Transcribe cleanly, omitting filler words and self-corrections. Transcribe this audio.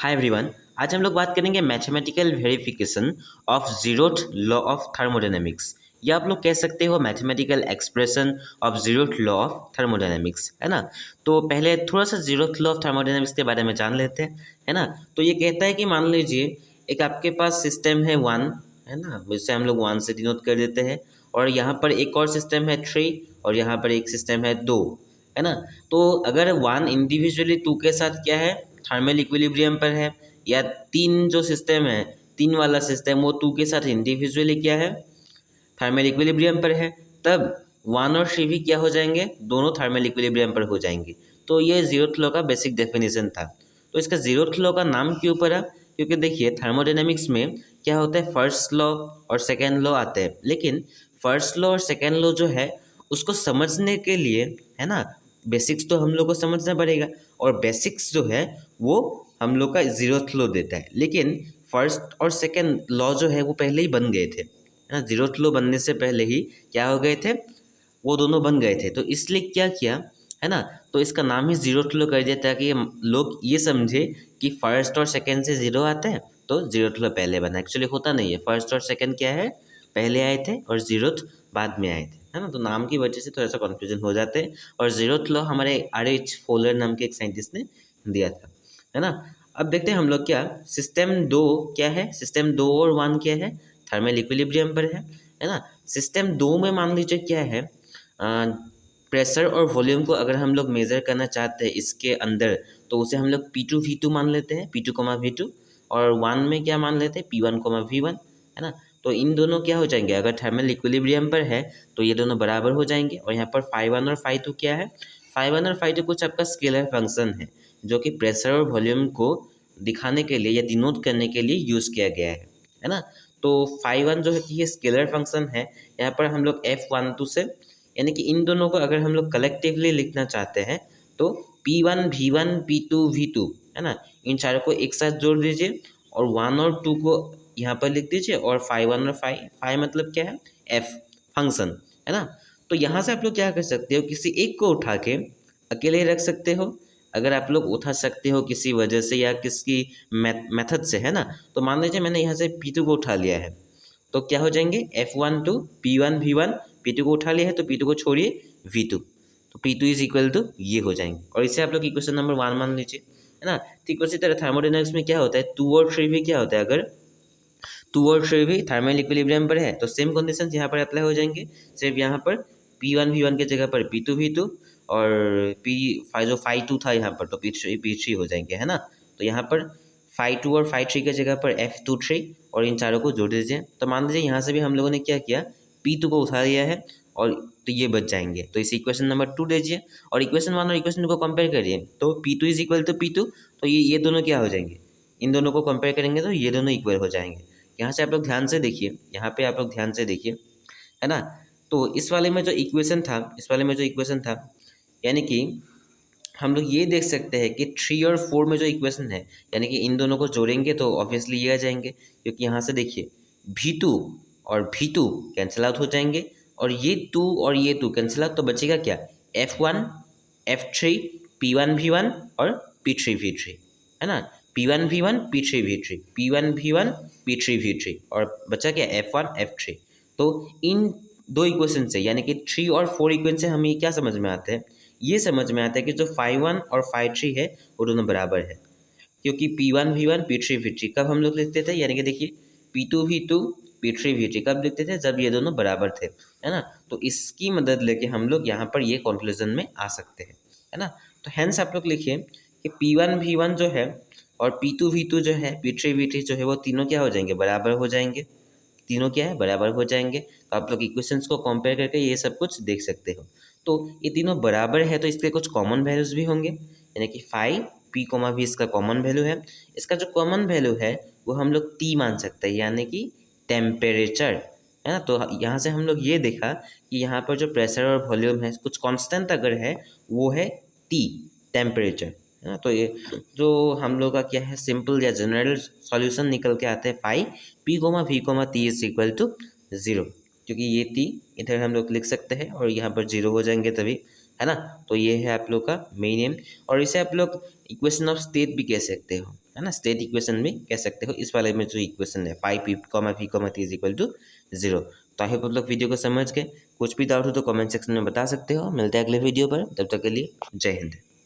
Hi everyone. आज हम लोग बात करेंगे mathematical verification of zeroth law of thermodynamics, या आप लोग कह सकते हो mathematical expression of zeroth law of thermodynamics, है ना। तो पहले थोड़ा सा जीरोथ लॉ ऑफ थर्मोडायनेमिक्स के बारे में जान लेते हैं, है ना। तो ये कहता है कि मान लीजिए एक आपके पास सिस्टम है वन, है ना, जिसे हम लोग वन से डिनोट कर देते हैं, और यहाँ पर एक और सिस्टम है थ्री, और यहाँ पर एक सिस्टम है दो, है ना। तो अगर वन इंडिविजुअली टू के साथ क्या है, थर्मल इक्विलिब्रियम पर है, या तीन जो सिस्टम है, तीन वाला सिस्टम वो टू के साथ इंडिविजुअली क्या है, थर्मल इक्विलिब्रियम पर है, तब वन और थ्री भी क्या हो जाएंगे, दोनों थर्मल इक्विलिब्रियम पर हो जाएंगे। तो ये जीरोथ लॉ का बेसिक डेफिनेशन था। तो इसका जीरोथ लॉ का नाम क्यों पड़ा, क्योंकि देखिए थर्मोडायनेमिक्स में क्या होता है, फर्स्ट लॉ और सेकेंड लॉ आते हैं, लेकिन फर्स्ट लॉ और सेकेंड लॉ जो है उसको समझने के लिए, है ना, बेसिक्स तो हम लोग को समझना पड़ेगा, और बेसिक्स जो है वो हम लोग का जीरोथ लॉ देता है। लेकिन फर्स्ट और सेकेंड लॉ जो है वो पहले ही बन गए थे, है ना, जीरोथ लॉ बनने से पहले ही क्या हो गए थे, वो दोनों बन गए थे। तो इसलिए क्या किया, है ना, तो इसका नाम ही जीरोथ लॉ कर दिया ताकि लोग ये समझे कि फर्स्ट और सेकेंड से जीरो आता है तो जीरोथ लॉ पहले बना। एक्चुअली होता नहीं है, फर्स्ट और सेकेंड क्या है, पहले आए थे और जीरोथ बाद में आए थे, है ना। तो नाम की वजह से थोड़ा सा कन्फ्यूजन हो जाते हैं। और जीरोथ लॉ हमारे RH फोलर नाम के एक साइंटिस्ट ने दिया था, है ना। अब देखते हैं हम लोग क्या सिस्टम दो क्या है, सिस्टम दो और वन क्या है, थर्मल इक्विलिब्रियम पर है ना। सिस्टम दो में मान लीजिए क्या है, प्रेशर और वॉल्यूम को अगर हम लोग मेज़र करना चाहते हैं इसके अंदर, तो उसे हम लोग P2 V2 मान लेते हैं, P2 V2, और वन में क्या मान लेते हैं, P1 V1, है ना। तो इन दोनों क्या हो जाएंगे, अगर थर्मल इक्विलिब्रियम पर है तो ये दोनों बराबर हो जाएंगे। और यहाँ पर φ1 और φ2 क्या है, φ1 और φ2 कुछ आपका स्केलर फंक्शन है जो कि प्रेशर और वॉल्यूम को दिखाने के लिए या डिनोट करने के लिए यूज़ किया गया है ना। तो φ1 जो है कि ये स्केलर फंक्शन है, यहाँ पर हम लोग F12 से, यानी कि इन दोनों को अगर हम लोग कलेक्टिवली लिखना चाहते हैं तो P1 V1 P2 V2, है ना, इन चारों को एक साथ जोड़ दीजिए और वन और टू को यहाँ पर लिख दीजिए, और φ1 और φ मतलब क्या है, F फंक्शन, है ना। तो यहाँ से आप लोग क्या कर सकते हो, किसी एक को उठा के अकेले रख सकते हो, अगर आप लोग उठा सकते हो किसी वजह से या किसकी मेथड से, है ना। तो मान लीजिए मैंने यहाँ से P2 को उठा लिया है, तो क्या हो जाएंगे, F12 P1 V1, P2 को उठा लिया है तो P2 को छोड़िए V2, तो P2 इज इक्वल टू ये हो जाएंगे। और इसे आप लोग इक्वेशन नंबर 1 मान लीजिए, है ना। ठीक उसी तरह थर्मोडायनेमिक्स में क्या होता है, 2 और 3 भी क्या होता है, अगर 2 और 3 भी थर्मल इक्विलिब्रियम पर है तो सेम कंडीशन यहाँ पर अप्लाई हो जाएंगे। सिर्फ यहाँ पर P1 V1 के जगह पर P2 V2, और जो φ2 था यहाँ पर तो P3 हो जाएंगे, है ना। तो यहाँ पर φ2 और φ3 के जगह पर F23, और इन चारों को जोड़ दीजिए। तो मान लीजिए यहाँ से भी हम लोगों ने क्या किया, P2 को उठा लिया है, और तो ये बच जाएंगे। तो इस इक्वेशन नंबर 2 लीजिए और इक्वेशन 1 और इक्वेशन 2 को कंपेयर करिए, तो P2 is equal to P2, तो ये दोनों क्या हो जाएंगे, इन दोनों को कंपेयर करेंगे तो ये दोनों इक्वल हो जाएंगे। यहाँ से आप लोग ध्यान से देखिए, यहाँ पे आप लोग ध्यान से देखिए, है ना। तो इस वाले में जो इक्वेशन था, इस वाले में जो इक्वेशन था, यानी कि हम लोग ये देख सकते हैं कि 3 और 4 में जो इक्वेशन है, यानी कि इन दोनों को जोड़ेंगे तो ऑब्वियसली ये आ जाएंगे, क्योंकि यहाँ से देखिए V2 और V2 कैंसिल आउट हो जाएंगे, और ये 2 और ये 2 कैंसिल आउट, तो बचेगा क्या, F1 F3 P1 V1 और P3 V3, है ना। P1 V1 P3 V3, P1 V1 P3 V3, और बचा क्या, F1 F3। तो इन दो इक्वेशन से, यानी कि 3 और 4 इक्वेशन से हमें क्या समझ में आता है, ये समझ में आता है कि जो φ1 और φ3 है वो दोनों बराबर है, क्योंकि P1 V1 P3 V3 कब हम लोग लिखते थे, यानी कि देखिए P2 V2 P3 V3 कब लिखते थे, जब ये दोनों बराबर थे, है ना। तो इसकी मदद लेके हम लोग यहाँ पर ये कंक्लूजन में आ सकते हैं, है ना। तो हैंस आप लोग लिखिए कि P1 V1 जो है और P2 V2 जो है, P3 V3 जो है, वो तीनों क्या हो जाएंगे, बराबर हो जाएंगे, तीनों क्या है, बराबर हो जाएंगे। तो आप लोग इक्वेशंस को कंपेयर करके ये सब कुछ देख सकते हो। तो ये तीनों बराबर है तो इसके कुछ कॉमन वैल्यूज भी होंगे, यानी कि फाइव P कोमा V इसका कॉमन वैल्यू है। इसका जो कॉमन वैल्यू है वो हम लोग T मान सकते हैं, यानी कि टेम्परेचर, है ना। तो यहाँ से हम लोग ये देखा कि यहाँ पर जो प्रेशर और वॉल्यूम है कुछ कांस्टेंट अगर है वो है T, टेम्परेचर, है ना। तो ये जो हम लोग का क्या है, सिंपल या जनरल सॉल्यूशन निकल के आते हैं five P comma V comma T is equal to 0, क्योंकि ये T इधर हम लोग लिख सकते हैं और यहाँ पर 0 हो जाएंगे तभी, है ना। तो ये है आप लोग का मेन एम, और इसे आप लोग इक्वेशन ऑफ स्टेट भी कह सकते हो, है ना, स्टेट इक्वेशन भी कह सकते हो इस वाले में जो इक्वेशन है 5p, p, 3 is equal to 0। तो आई होप आप लोग वीडियो को समझ के, कुछ भी डाउट हो तो कमेंट सेक्शन में बता सकते हो। मिलते हैं अगले वीडियो पर, तब तक के लिए जय हिंद।